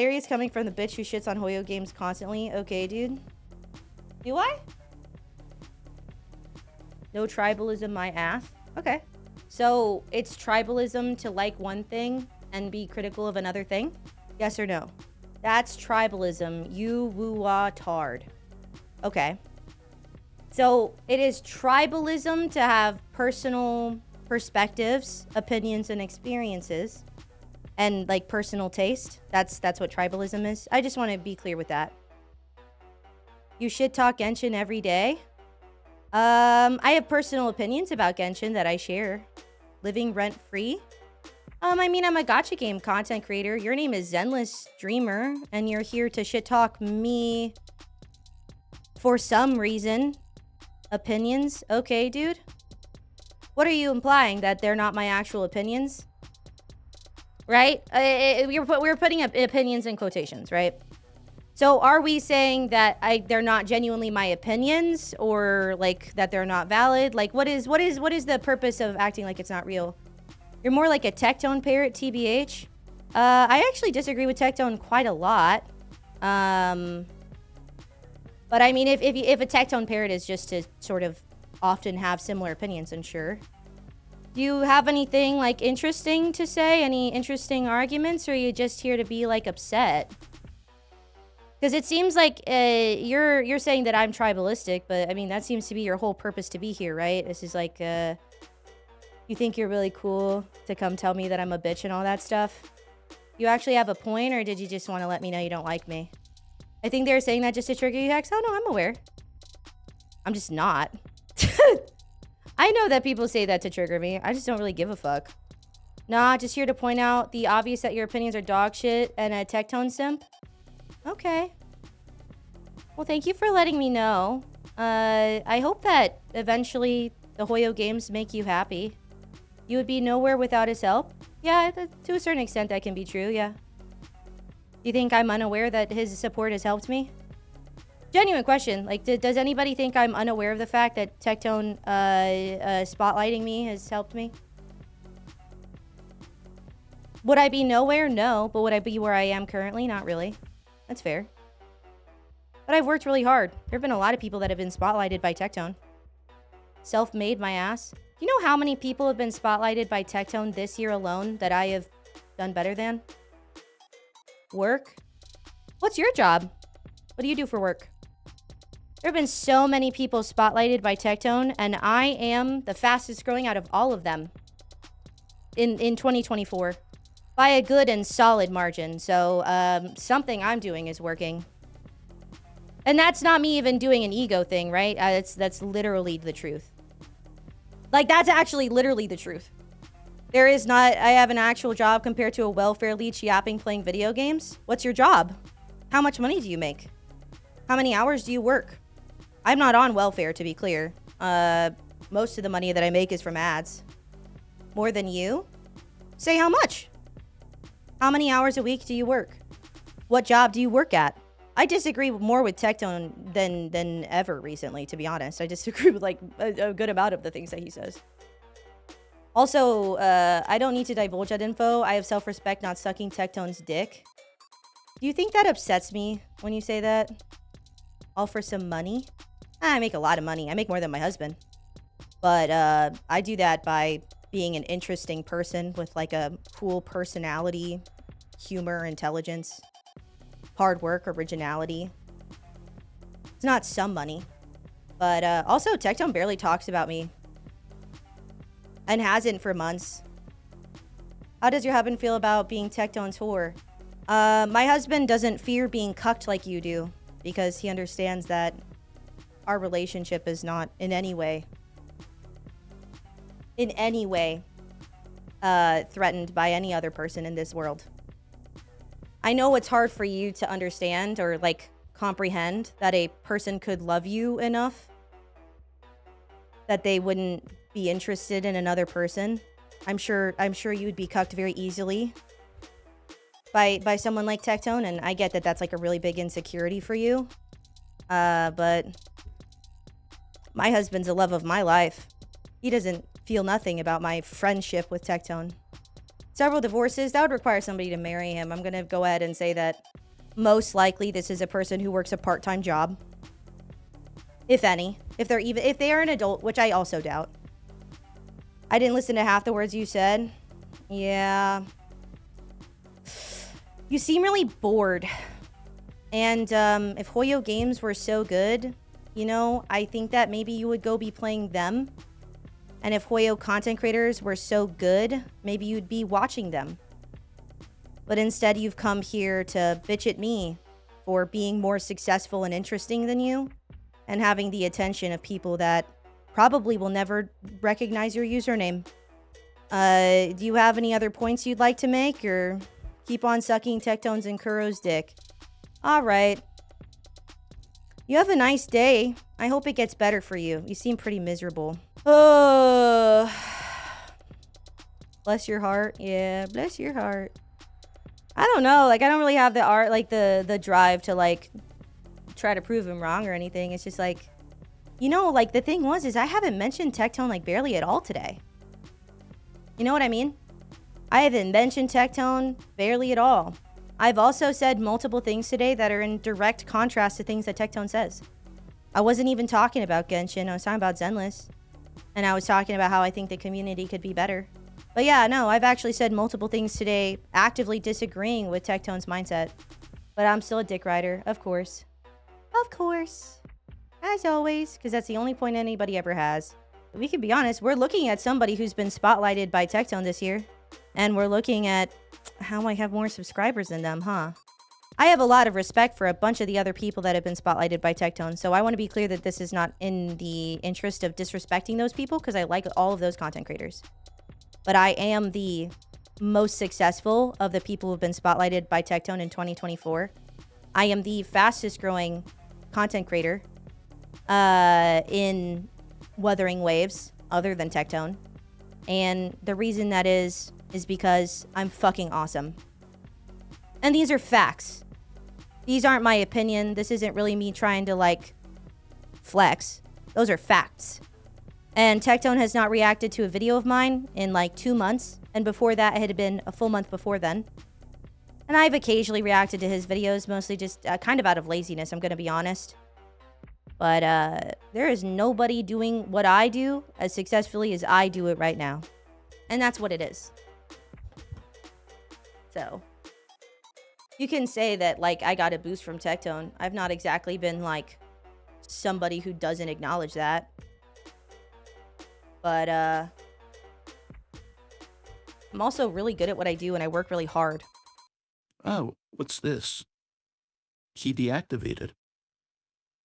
hilarious coming from the bitch who shits on Hoyo games constantly. Okay, dude. Do I? No tribalism, my ass. Okay. So, it's tribalism to like one thing and be critical of another thing? Yes or no? That's tribalism. You woo-wah tard. Okay. So, it is tribalism to have personal perspectives, opinions, and experiences. And, like, personal taste. That's what tribalism is. I just want to be clear with that. You should talk Genshin every day. I have personal opinions about Genshin that I share. Living rent-free. I mean, I'm a gacha game content creator. Your name is Zenless Dreamer, and you're here to shit-talk me for some reason. Opinions? Okay, dude. What are you implying? That they're not my actual opinions? Right? We're putting up opinions in quotations, right? So are we saying that they're not genuinely my opinions, or like that they're not valid? Like what is the purpose of acting like it's not real? You're more like a Tectone parrot, TBH. I actually disagree with Tectone quite a lot. But I mean, if a Tectone parrot is just to sort of often have similar opinions, then sure. Do you have anything like interesting to say? Any interesting arguments, or are you just here to be like upset? Because it seems like you're saying that I'm tribalistic, but I mean, that seems to be your whole purpose to be here, right? This is like, you think you're really cool to come tell me that I'm a bitch and all that stuff? You actually have a point, or did you just want to let me know you don't like me? I think they were saying that just to trigger you, Hex. Oh, no, I'm aware. I'm just not. I know that people say that to trigger me. I just don't really give a fuck. Nah, just here to point out the obvious that your opinions are dog shit and a Tectone simp. Okay. Well, thank you for letting me know. I hope that eventually the Hoyo games make you happy. You would be nowhere without his help. Yeah, to a certain extent that can be true, yeah. Do you think I'm unaware that his support has helped me? Genuine question. Like, does anybody think I'm unaware of the fact that Tectone spotlighting me has helped me? Would I be nowhere? No. But would I be where I am currently? Not really. That's fair. But I've worked really hard. There have been a lot of people that have been spotlighted by Tectone. Self-made my ass. Do you know how many people have been spotlighted by Tectone this year alone that I have done better than? Work? What's your job? What do you do for work? There have been so many people spotlighted by Tectone, and I am the fastest growing out of all of them in 2024 by a good and solid margin. So something I'm doing is working. And that's not me even doing an ego thing, right? That's literally the truth. Like, that's actually literally the truth. There is not, I have an actual job compared to a welfare leech yapping playing video games. What's your job? How much money do you make? How many hours do you work? I'm not on welfare, to be clear. Most of the money that I make is from ads. More than you? Say how much? How many hours a week do you work? What job do you work at? I disagree more with Tectone than ever recently, to be honest. I disagree with like a good amount of the things that he says. Also, I don't need to divulge that info. I have self-respect, not sucking Tectone's dick. Do you think that upsets me when you say that? All for some money? I make a lot of money. I make more than my husband. But I do that by being an interesting person with like a cool personality, humor, intelligence, hard work, originality. It's not some money. But also, Tectone barely talks about me. And hasn't for months. How does your husband feel about being Tectone's whore? My husband doesn't fear being cucked like you do, because he understands that our relationship is not in any way threatened by any other person in this world. I know it's hard for you to understand or like comprehend that a person could love you enough that they wouldn't be interested in another person. I'm sure you would be cucked very easily by someone like Tectone, and I get that that's like a really big insecurity for you. But my husband's the love of my life. He doesn't feel nothing about my friendship with Tectone. Several divorces. That would require somebody to marry him. I'm going to go ahead and say that most likely this is a person who works a part-time job. If any. If they are an adult, which I also doubt. I didn't listen to half the words you said. Yeah. You seem really bored. And if Hoyo games were so good, you know, I think that maybe you would go be playing them. And if Hoyo content creators were so good, maybe you'd be watching them. But instead, you've come here to bitch at me for being more successful and interesting than you, and having the attention of people that probably will never recognize your username. Do you have any other points you'd like to make, or keep on sucking Tectone's and Kuro's dick? All right. You have a nice day. I hope it gets better for you. You seem pretty miserable. Oh, bless your heart. Yeah, bless your heart. I don't know. Like, I don't really have the drive to, like, try to prove him wrong or anything. It's just like, you know, like, the thing is I haven't mentioned Tectone, like, barely at all today. You know what I mean? I haven't mentioned Tectone barely at all. I've also said multiple things today that are in direct contrast to things that Tectone says. I wasn't even talking about Genshin. I was talking about Zenless. And I was talking about how I think the community could be better. But yeah, no, I've actually said multiple things today actively disagreeing with Tectone's mindset. But I'm still a dick rider, of course. Of course. As always, because that's the only point anybody ever has. But we can be honest, we're looking at somebody who's been spotlighted by Tectone this year. And we're looking at how I have more subscribers than them, huh? I have a lot of respect for a bunch of the other people that have been spotlighted by Tectone, so I want to be clear that this is not in the interest of disrespecting those people, because I like all of those content creators. But I am the most successful of the people who have been spotlighted by Tectone in 2024. I am the fastest growing content creator in Wuthering Waves, other than Tectone. And the reason that is because I'm fucking awesome. And these are facts. These aren't my opinion. This isn't really me trying to, like, flex. Those are facts. And Tectone has not reacted to a video of mine in, like, 2 months. And before that, it had been a full month before then. And I've occasionally reacted to his videos, mostly just kind of out of laziness, I'm going to be honest. But there is nobody doing what I do as successfully as I do it right now. And that's what it is. So you can say that, like, I got a boost from Tectone. I've not exactly been, like, somebody who doesn't acknowledge that. But I'm also really good at what I do, and I work really hard. Oh, what's this? Key deactivated.